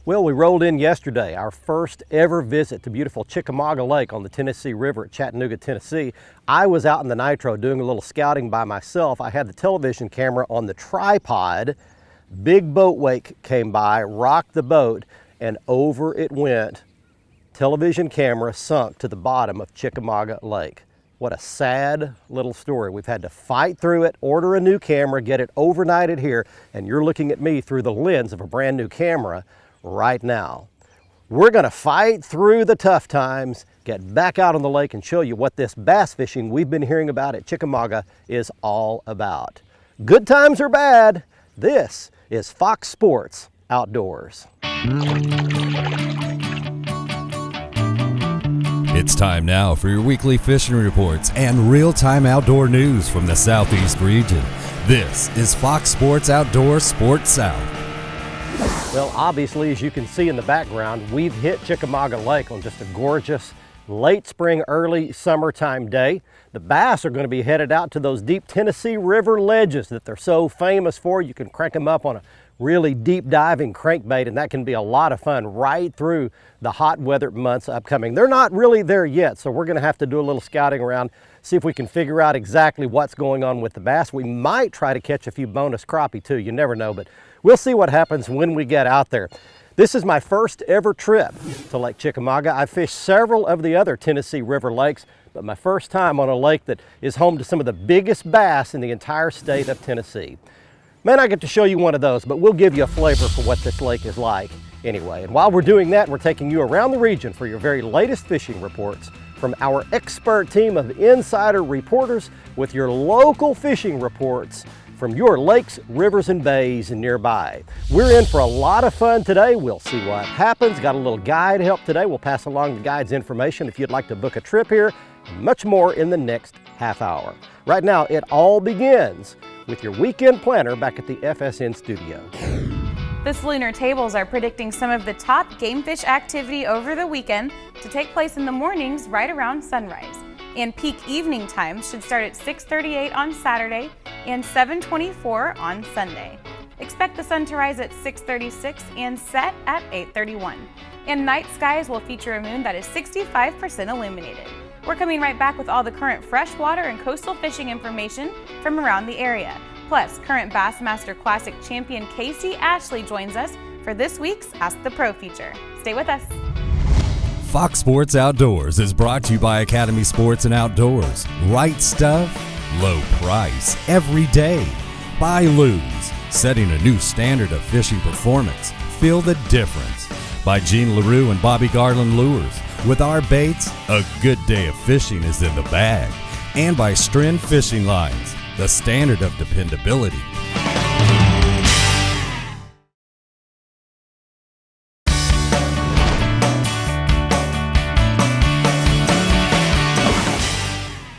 Well, we rolled in yesterday, our first ever visit to beautiful Chickamauga Lake on the Tennessee River at Chattanooga, Tennessee. I was out in the nitro doing a little scouting by myself. I had the television camera on the tripod. Big boat wake came by, rocked the boat, and over it went. Television camera sunk to the bottom of Chickamauga Lake. What a sad little story. We've had to fight through it, order a new camera, get it overnighted here, and you're looking at me through the lens of a brand new camera right now. We're gonna fight through the tough times, get back out on the lake and show you what this bass fishing we've been hearing about at Chickamauga is all about. Good times or bad, this is Fox Sports Outdoors. It's time now for your weekly fishing reports and real-time outdoor news from the Southeast region. This is Fox Sports Outdoors Sports South. Well, obviously, as you can see in the background, we've hit Chickamauga Lake on just a gorgeous late spring, early summertime day. The bass are going to be headed out to those deep Tennessee River ledges that they're so famous for. You can crank them up on a really deep diving crankbait, and that can be a lot of fun right through the hot weather months upcoming. They're not really there yet, so we're going to have to do a little scouting around, see if we can figure out exactly what's going on with the bass. We might try to catch a few bonus crappie too, you never know, but we'll see what happens when we get out there. This is my first ever trip to Lake Chickamauga. I've fished several of the other Tennessee River lakes, but my first time on a lake that is home to some of the biggest bass in the entire state of Tennessee. May not get to show you one of those, but we'll give you a flavor for what this lake is like anyway. And while we're doing that, we're taking you around the region for your very latest fishing reports from our expert team of insider reporters with your local fishing reports from your lakes, rivers, and bays nearby. We're in for a lot of fun today. We'll see what happens. Got a little guide help today. We'll pass along the guide's information if you'd like to book a trip here, and much more in the next half hour. Right now, it all begins with your weekend planner back at the FSN studio. The Lunar Tables are predicting some of the top game fish activity over the weekend to take place in the mornings right around sunrise. And peak evening times should start at 6:38 on Saturday and 7:24 on Sunday. Expect the sun to rise at 6:36 and set at 8:31. And night skies will feature a moon that is 65% illuminated. We're coming right back with all the current freshwater and coastal fishing information from around the area. Plus, current Bassmaster Classic champion Casey Ashley joins us for this week's Ask the Pro feature. Stay with us. Fox Sports Outdoors is brought to you by Academy Sports and Outdoors. Right stuff, low price, every day. By Luz, setting a new standard of fishing performance. Feel the difference. By Gene LaRue and Bobby Garland Lures. With our baits, a good day of fishing is in the bag. And by Stren Fishing Lines, the standard of dependability.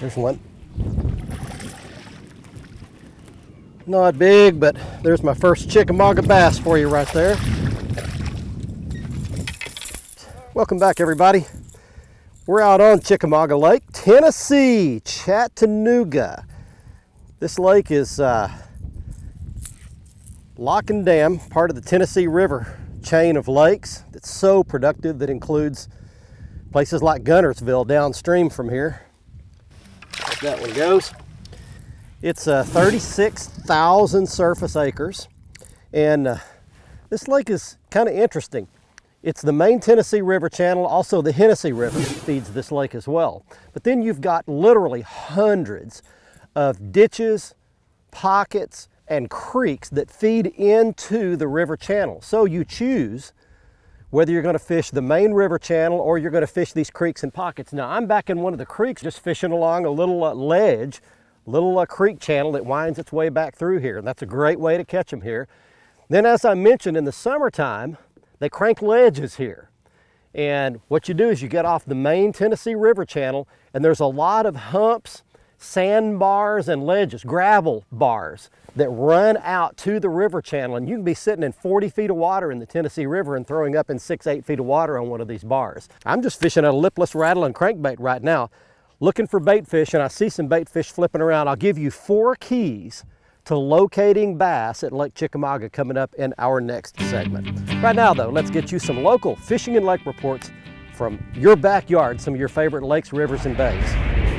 There's one. Not big, but there's my first Chickamauga bass for you right there. Welcome back, everybody. We're out on Chickamauga Lake, Tennessee, Chattanooga. This lake is Lock and Dam, part of the Tennessee River chain of lakes that's so productive that includes places like Guntersville downstream from here. That one goes. It's 36,000 surface acres, and this lake is kind of interesting. It's the main Tennessee River channel, also the Hennessy River feeds this lake as well. But then you've got literally hundreds of ditches, pockets, and creeks that feed into the river channel. So you choose whether you're going to fish the main river channel or you're going to fish these creeks and pockets. Now, I'm back in one of the creeks just fishing along a little ledge, little creek channel that winds its way back through here. And that's a great way to catch them here. Then, as I mentioned, in the summertime, they crank ledges here. And what you do is you get off the main Tennessee River channel, and there's a lot of humps, sandbars, and ledges, gravel bars that run out to the river channel. And you can be sitting in 40 feet of water in the Tennessee River and throwing up in 6-8 feet of water on one of these bars. I'm just fishing a lipless rattling crankbait right now, looking for bait fish, and I see some bait fish flipping around. I'll give you 4 keys to locating bass at Lake Chickamauga coming up in our next segment. Right now though, let's get you some local fishing and lake reports from your backyard, some of your favorite lakes, rivers, and bays.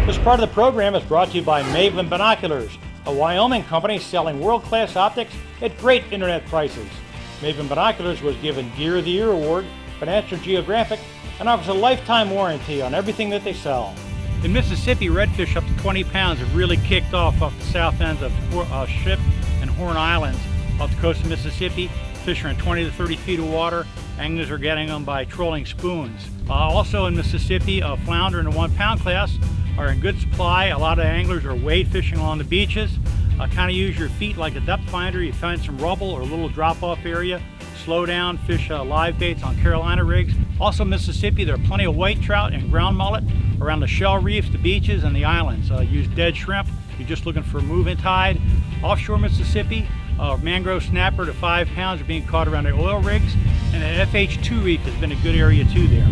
This part of the program is brought to you by Maven Binoculars, a Wyoming company selling world-class optics at great internet prices. Maven Binoculars was given Gear of the Year award by National Geographic and offers a lifetime warranty on everything that they sell. In Mississippi, redfish up to 20 pounds have really kicked off the south ends of Ship and Horn Islands off the coast of Mississippi. Fish are in 20 to 30 feet of water. Anglers are getting them by trolling spoons. Also in Mississippi, flounder in the 1 pound class are in good supply. A lot of anglers are wade fishing along the beaches. Kind of use your feet like a depth finder. You find some rubble or a little drop-off area. Slow down, fish live baits on Carolina rigs. Also Mississippi, there are plenty of white trout and ground mullet around the shell reefs, the beaches, and the islands. Use dead shrimp. You're just looking for a moving tide. Offshore Mississippi, mangrove snapper to 5 pounds are being caught around the oil rigs, and the FH2 reef has been a good area too there.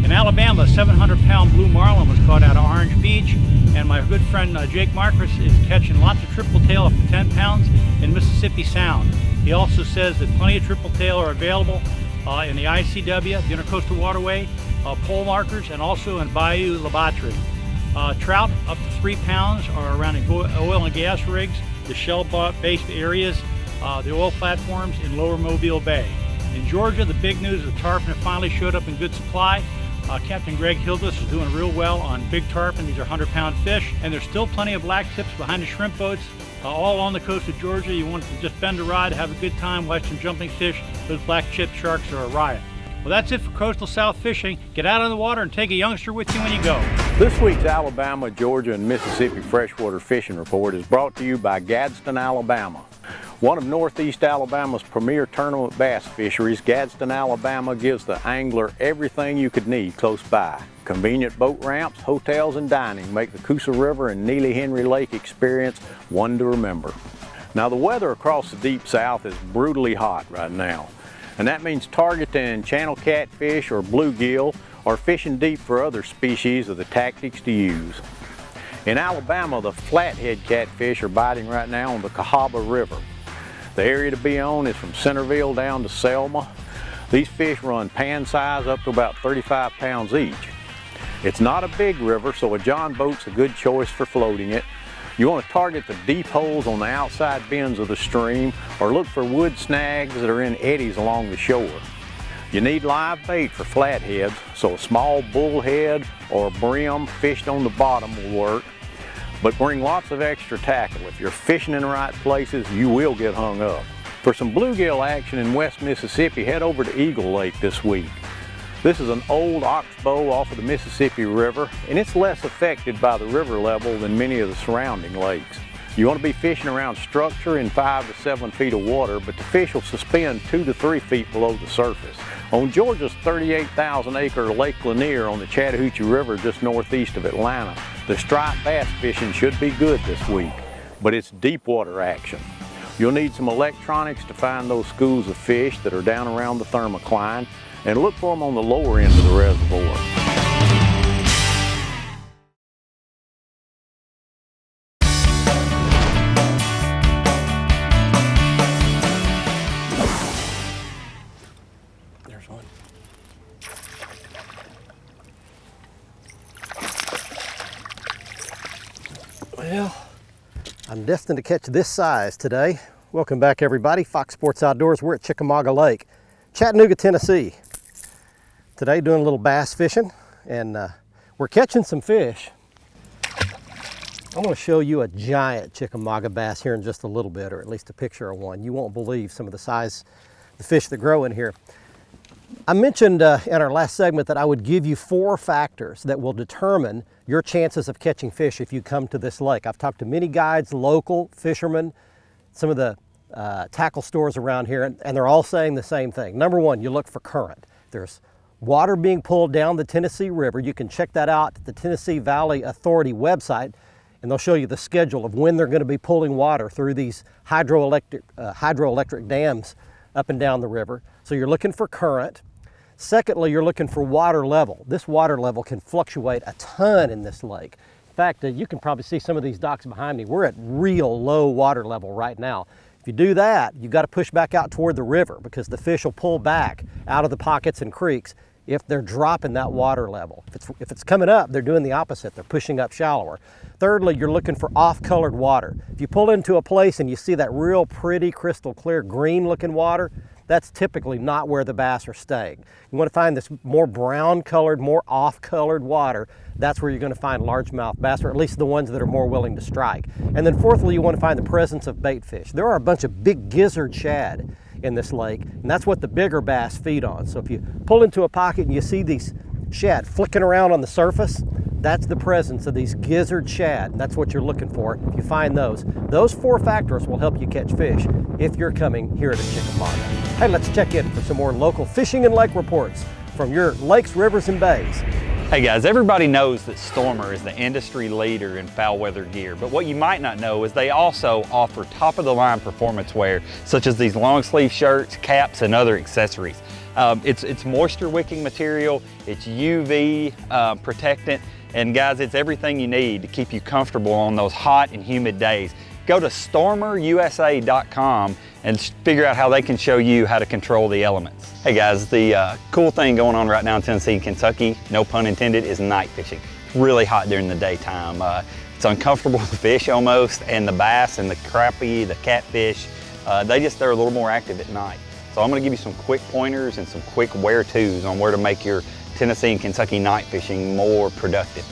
In Alabama, a 700-pound blue marlin was caught out of Orange Beach, and my good friend Jake Marcus is catching lots of triple tail up to 10 pounds in Mississippi Sound. He also says that plenty of triple tail are available in the ICW, the Intercoastal Waterway, pole markers, and also in Bayou Labatry. Trout up to 3 pounds are around the oil and gas rigs, the shell-based areas, the oil platforms in Lower Mobile Bay. In Georgia, the big news is the tarpon finally showed up in good supply. Captain Greg Hildreth is doing real well on big tarpon. These are 100-pound fish, and there's still plenty of black tips behind the shrimp boats all on the coast of Georgia. You want to just bend a rod, have a good time, watch some jumping fish. Those black chip sharks are a riot. Well, that's it for coastal south fishing. Get out of the water and take a youngster with you when you go. This week's Alabama, Georgia, and Mississippi freshwater fishing report is brought to you by Gadsden, Alabama. One of Northeast Alabama's premier tournament bass fisheries, Gadsden, Alabama gives the angler everything you could need close by. Convenient boat ramps, hotels, and dining make the Coosa River and Neely Henry Lake experience one to remember. Now, the weather across the deep south is brutally hot right now, and that means targeting channel catfish or bluegill or fishing deep for other species are the tactics to use. In Alabama, the flathead catfish are biting right now on the Cahaba River. The area to be on is from Centerville down to Selma. These fish run pan size up to about 35 pounds each. It's not a big river, so a John boat's a good choice for floating it. You want to target the deep holes on the outside bends of the stream or look for wood snags that are in eddies along the shore. You need live bait for flatheads, so a small bullhead or brim fished on the bottom will work. But bring lots of extra tackle. If you're fishing in the right places, you will get hung up. For some bluegill action in West Mississippi, head over to Eagle Lake this week. This is an old oxbow off of the Mississippi River, and it's less affected by the river level than many of the surrounding lakes. You want to be fishing around structure in 5 to 7 feet of water, but the fish will suspend 2 to 3 feet below the surface. On Georgia's 38,000-acre Lake Lanier on the Chattahoochee River just northeast of Atlanta, the striped bass fishing should be good this week, but it's deep water action. You'll need some electronics to find those schools of fish that are down around the thermocline, and look for them on the lower end of the reservoir. Well, I'm destined to catch this size today. Welcome back, everybody. Fox Sports Outdoors. We're at Chickamauga Lake, Chattanooga, Tennessee. Today doing a little bass fishing, and we're catching some fish. I'm going to show you a giant Chickamauga bass here in just a little bit, or at least a picture of one. You won't believe some of the size of the fish that grow in here. I mentioned in our last segment that I would give you 4 factors that will determine your chances of catching fish if you come to this lake. I've talked to many guides, local fishermen, some of the tackle stores around here, and they're all saying the same thing. Number 1, you look for current. There's water being pulled down the Tennessee River. You can check that out at the Tennessee Valley Authority website, and they'll show you the schedule of when they're going to be pulling water through these hydroelectric dams up and down the river. So you're looking for current. Secondly, you're looking for water level. This water level can fluctuate a ton in this lake. In fact, you can probably see some of these docks behind me. We're at real low water level right now. If you do that, you've got to push back out toward the river because the fish will pull back out of the pockets and creeks if they're dropping that water level. If it's coming up, they're doing the opposite. They're pushing up shallower. Thirdly, you're looking for off-colored water. If you pull into a place and you see that real pretty, crystal clear, green-looking water, that's typically not where the bass are staying. You want to find this more brown-colored, more off-colored water. That's where you're going to find largemouth bass, or at least the ones that are more willing to strike. And then fourthly, you want to find the presence of bait fish. There are a bunch of big gizzard shad in this lake, and that's what the bigger bass feed on. So if you pull into a pocket and you see these shad flicking around on the surface, that's the presence of these gizzard shad, and that's what you're looking for. If you find those 4 factors will help you catch fish if you're coming here to Chickamauga. Hey, let's check in for some more local fishing and lake reports from your lakes, rivers, and bays. Hey guys, everybody knows that Stormer is the industry leader in foul weather gear, but what you might not know is they also offer top-of-the-line performance wear, such as these long sleeve shirts, caps, and other accessories. It's moisture wicking material, it's UV protectant, and guys, it's everything you need to keep you comfortable on those hot and humid days. Go to stormerusa.com and figure out how they can show you how to control the elements. Hey guys, the cool thing going on right now in Tennessee and Kentucky, no pun intended, is night fishing. It's really hot during the daytime. It's uncomfortable to fish almost, and the bass and the crappie, the catfish, they're a little more active at night. So I'm gonna give you some quick pointers and some quick where-tos on where to make your Tennessee and Kentucky night fishing more productive.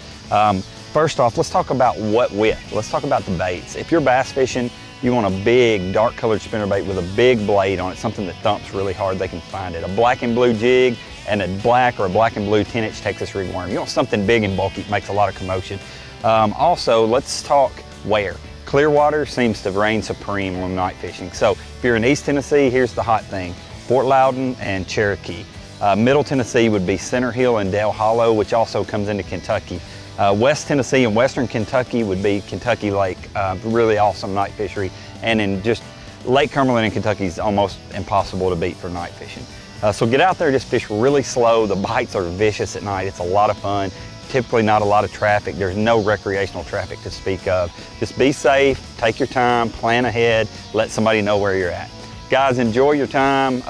First off, let's talk about what with. Let's talk about the baits. If you're bass fishing, you want a big dark colored spinnerbait with a big blade on it, something that thumps really hard they can find it. A black and blue jig and a black or a black and blue 10-inch Texas rig worm. You want something big and bulky, it makes a lot of commotion. Also, let's talk wear. Clearwater seems to reign supreme on night fishing. So if you're in East Tennessee, here's the hot thing. Fort Loudon and Cherokee. Middle Tennessee would be Center Hill and Dale Hollow, which also comes into Kentucky. West Tennessee and Western Kentucky would be Kentucky Lake, really awesome night fishery. And in just Lake Cumberland in Kentucky is almost impossible to beat for night fishing. So get out there, just fish really slow. The bites are vicious at night. It's a lot of fun. Typically not a lot of traffic. There's no recreational traffic to speak of. Just be safe, take your time, plan ahead, let somebody know where you're at. Guys, enjoy your time.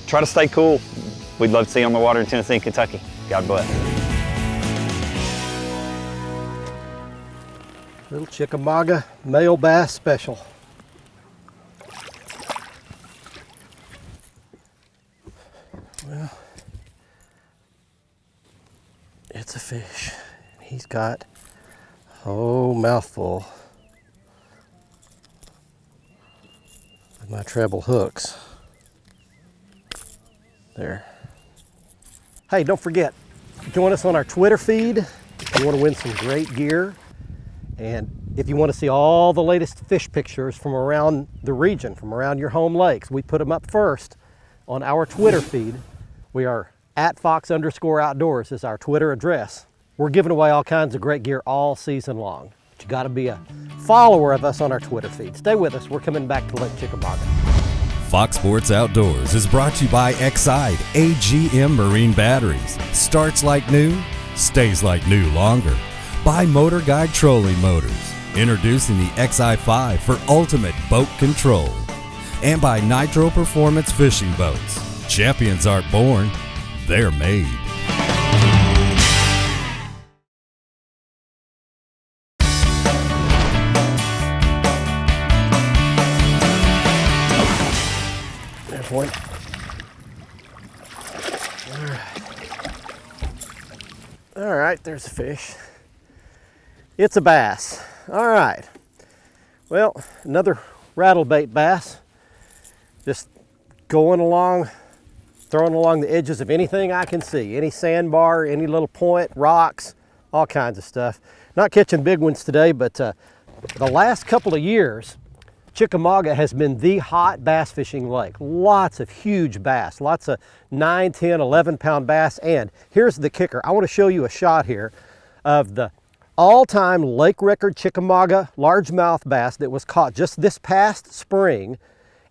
Try to stay cool. We'd love to see you on the water in Tennessee and Kentucky. God bless. Little Chickamauga male bass special. Well, it's a fish. He's got a whole mouthful of my treble hooks. There. Hey, don't forget, join us on our Twitter feed if you want to win some great gear. And if you want to see all the latest fish pictures from around the region, from around your home lakes, we put them up first on our Twitter feed. We are @Fox_Outdoors is our Twitter address. We're giving away all kinds of great gear all season long. But you gotta be a follower of us on our Twitter feed. Stay with us, we're coming back to Lake Chickamauga. Fox Sports Outdoors is brought to you by Exide AGM Marine Batteries. Starts like new, stays like new longer. By Motor Guide Trolling Motors, introducing the XI5 for ultimate boat control. And by Nitro Performance Fishing Boats. Champions aren't born, they're made. There's one. All right, there's a fish. It's a bass. All right. Well, another rattlebait bass. Just going along, throwing along the edges of anything I can see. Any sandbar, any little point, rocks, all kinds of stuff. Not catching big ones today, but the last couple of years, Chickamauga has been the hot bass fishing lake. Lots of huge bass, lots of 9, 10, 11 pound bass. And here's the kicker. I want to show you a shot here of the all-time lake record Chickamauga largemouth bass that was caught just this past spring.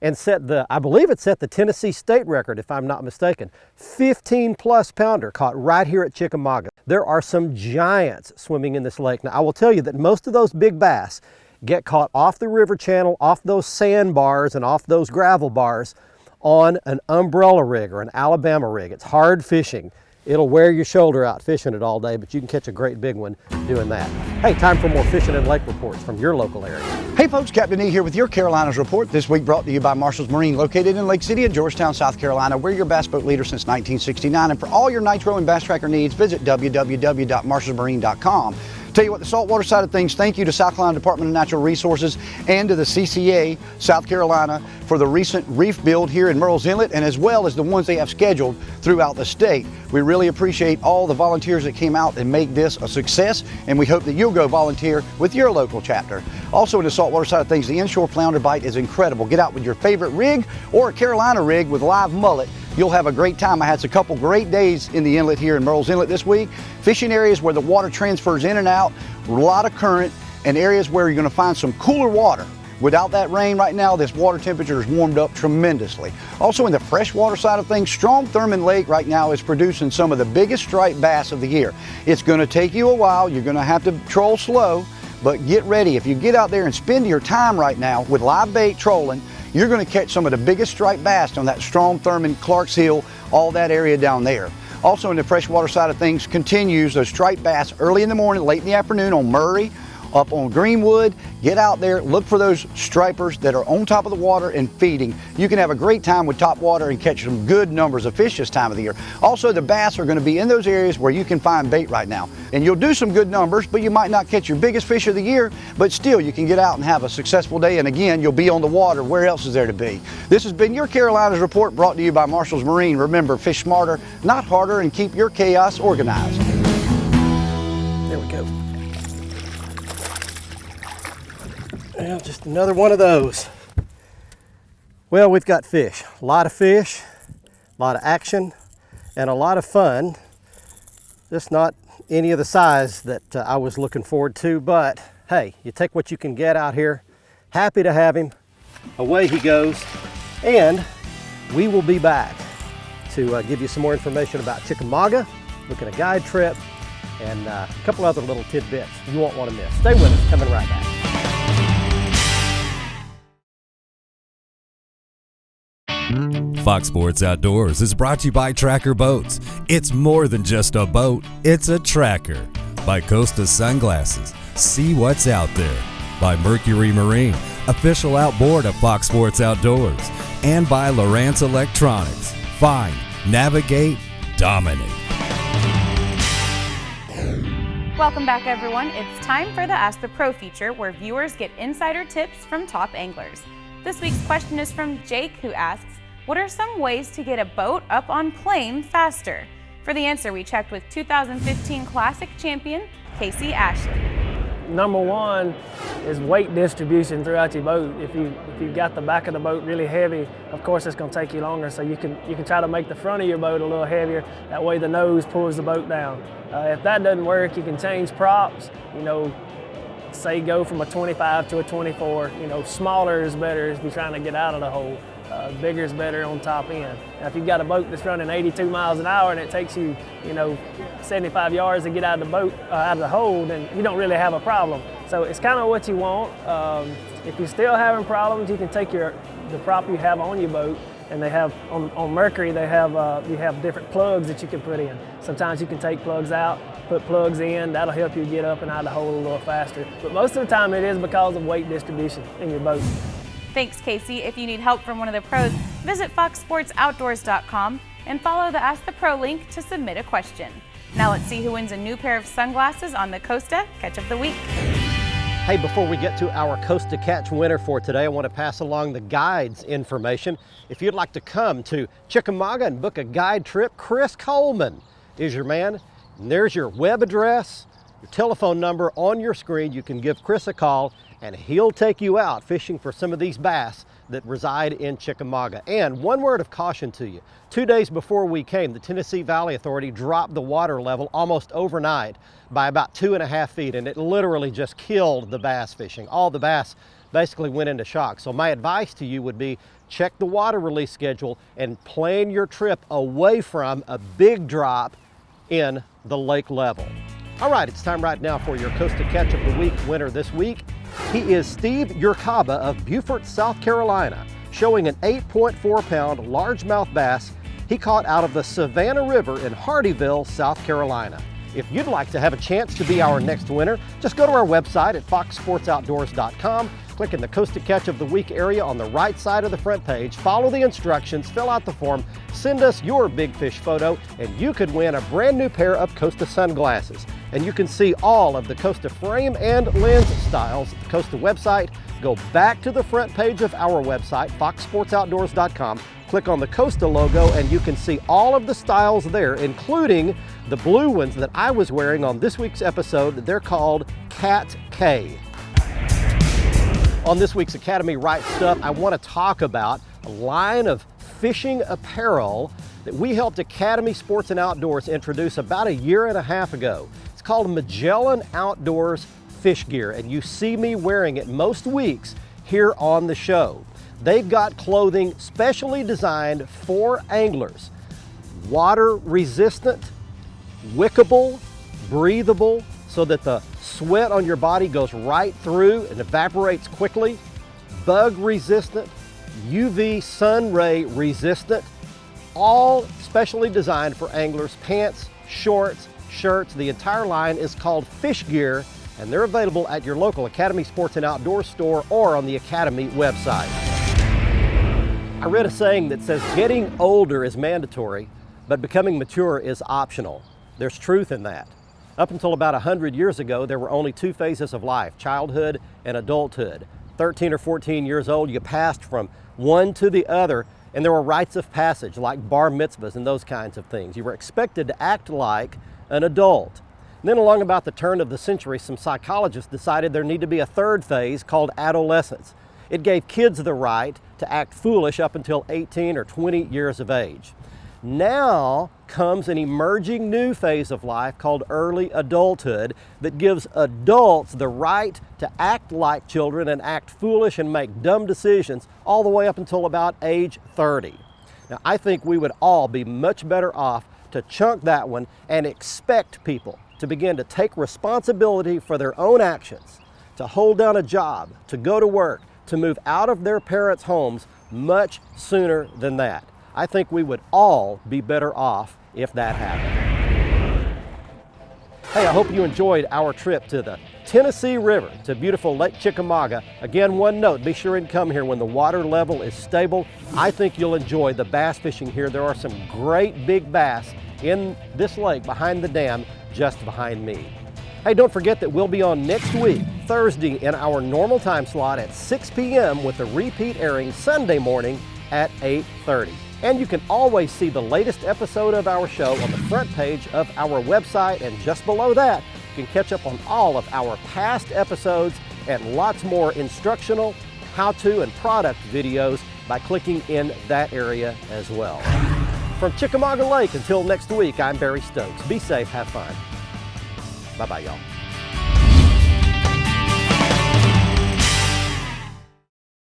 and set the, I believe it set the Tennessee state record, if I'm not mistaken. 15+ pounder caught right here at Chickamauga. There are some giants swimming in this lake. Now, I will tell you that most of those big bass get caught off the river channel, off those sandbars and off those gravel bars on an umbrella rig or an Alabama rig. It's hard fishing. It'll wear your shoulder out fishing it all day, but you can catch a great big one doing that. Hey, time for more fishing and lake reports from your local area. Hey folks, Captain E here with your Carolinas Report. This week brought to you by Marshall's Marine, located in Lake City and Georgetown, South Carolina. We're your bass boat leader since 1969, and for all your nitro and bass tracker needs, visit www.marshallsmarine.com. Tell you what, the saltwater side of things, thank you to South Carolina Department of Natural Resources and to the CCA South Carolina for the recent reef build here in Murrells Inlet, and as well as the ones they have scheduled throughout the state. We really appreciate all the volunteers that came out and make this a success, and we hope that you'll go volunteer with your local chapter. Also in the saltwater side of things, the inshore flounder bite is incredible. Get out with your favorite rig or a Carolina rig with live mullet. You'll have a great time. I had a couple great days in the inlet here in Murrells Inlet this week. Fishing areas where the water transfers in and out, a lot of current, and areas where you're going to find some cooler water. Without that rain right now, this water temperature has warmed up tremendously. Also in the freshwater side of things, Strong Thurman Lake right now is producing some of the biggest striped bass of the year. It's going to take you a while. You're going to have to troll slow, but get ready. If you get out there and spend your time right now with live bait trolling, you're going to catch some of the biggest striped bass on that Strong Thurman, Clarks Hill, all that area down there. Also in the freshwater side of things continues those striped bass early in the morning, late in the afternoon on Murray, up on Greenwood. Get out there, look for those stripers that are on top of the water and feeding. You can have a great time with top water and catch some good numbers of fish this time of the year. Also, the bass are going to be in those areas where you can find bait right now. And you'll do some good numbers, but you might not catch your biggest fish of the year, but still you can get out and have a successful day. And again, you'll be on the water. Where else is there to be? This has been your Carolinas Report, brought to you by Marshall's Marine. Remember, fish smarter, not harder, and keep your chaos organized. There we go. Well, just another one of those. Well, we've got fish, a lot of action, and a lot of fun. Just not any of the size that I was looking forward to, but hey, you take what you can get out here. Happy to have him. Away he goes, and we will be back to give you some more information about Chickamauga, look at a guide trip, and a couple other little tidbits you won't want to miss. Stay with us, coming right back. Fox Sports Outdoors is brought to you by Tracker Boats. It's more than just a boat, it's a tracker. By Costa Sunglasses, see what's out there. By Mercury Marine, official outboard of Fox Sports Outdoors. And by Lowrance Electronics. Find, navigate, dominate. Welcome back, everyone. It's time for the Ask the Pro feature, where viewers get insider tips from top anglers. This week's question is from Jake, who asks, what are some ways to get a boat up on plane faster? For the answer, we checked with 2015 Classic champion, Casey Ashley. Number one is weight distribution throughout your boat. If you've got the back of the boat really heavy, of course it's going to take you longer. So you can try to make the front of your boat a little heavier. That way the nose pulls the boat down. If that doesn't work, you can change props. Say go from a 25 to a 24. Smaller is better if you're trying to get out of the hole. Bigger is better on top end. Now, if you've got a boat that's running 82 miles an hour and it takes you, 75 yards to get out of the boat, out of the hole, then you don't really have a problem. So it's kind of what you want. If you're still having problems, you can take the prop you have on your boat, and they have on Mercury you have different plugs that you can put in. Sometimes you can take plugs out, put plugs in. That'll help you get up and out of the hole a little faster. But most of the time it is because of weight distribution in your boat. Thanks, Casey. If you need help from one of the pros, visit foxsportsoutdoors.com and follow the Ask the Pro link to submit a question. Now let's see who wins a new pair of sunglasses on the Costa Catch of the Week. Hey, before we get to our Costa Catch winner for today, I want to pass along the guide's information. If you'd like to come to Chickamauga and book a guide trip, Chris Coleman is your man. And there's your web address, your telephone number on your screen. You can give Chris a call and he'll take you out fishing for some of these bass that reside in Chickamauga. And one word of caution to you. 2 days before we came, the Tennessee Valley Authority dropped the water level almost overnight by about 2.5 feet, and it literally just killed the bass fishing. All the bass basically went into shock. So my advice to you would be check the water release schedule and plan your trip away from a big drop in the lake level. All right, it's time right now for your Costa Catch of the Week winner this week. He is Steve Urkaba of Beaufort, South Carolina, showing an 8.4-pound largemouth bass he caught out of the Savannah River in Hardeeville, South Carolina. If you'd like to have a chance to be our next winner, just go to our website at foxsportsoutdoors.com, click in the Costa Catch of the Week area on the right side of the front page, follow the instructions, fill out the form, send us your big fish photo, and you could win a brand new pair of Costa sunglasses. And you can see all of the Costa frame and lens styles at the Costa website. Go back to the front page of our website, foxsportsoutdoors.com, click on the Costa logo, and you can see all of the styles there, including the blue ones that I was wearing on this week's episode. They're called Cat K. On this week's Academy Right Stuff, I want to talk about a line of fishing apparel that we helped Academy Sports and Outdoors introduce about 1.5 years ago. It's called Magellan Outdoors Fish Gear, and you see me wearing it most weeks here on the show. They've got clothing specially designed for anglers. Water resistant, wickable, breathable, so that the sweat on your body goes right through and evaporates quickly. Bug resistant, UV sun ray resistant, all specially designed for anglers. Pants, shorts, shirts, the entire line is called Fish Gear, and they're available at your local Academy Sports and Outdoors store or on the Academy website. I read a saying that says getting older is mandatory, but becoming mature is optional. There's truth in that. Up until about 100 years ago, there were only 2 phases of life, childhood and adulthood. 13 or 14 years old, you passed from one to the other, and there were rites of passage like bar mitzvahs and those kinds of things. You were expected to act like an adult. And then along about the turn of the century, some psychologists decided there needed to be a 3rd phase called adolescence. It gave kids the right to act foolish up until 18 or 20 years of age. Now comes an emerging new phase of life called early adulthood that gives adults the right to act like children and act foolish and make dumb decisions all the way up until about age 30. Now, I think we would all be much better off to chunk that one and expect people to begin to take responsibility for their own actions, to hold down a job, to go to work, to move out of their parents' homes much sooner than that. I think we would all be better off if that happened. Hey, I hope you enjoyed our trip to the Tennessee River to beautiful Lake Chickamauga. Again, one note, be sure and come here when the water level is stable. I think you'll enjoy the bass fishing here. There are some great big bass in this lake behind the dam just behind me. Hey, don't forget that we'll be on next week, Thursday, in our normal time slot at 6 p.m. with a repeat airing Sunday morning at 8:30. And you can always see the latest episode of our show on the front page of our website, and just below that, you can catch up on all of our past episodes and lots more instructional, how-to, and product videos by clicking in that area as well. From Chickamauga Lake until next week, I'm Barry Stokes. Be safe, have fun. Bye-bye, y'all.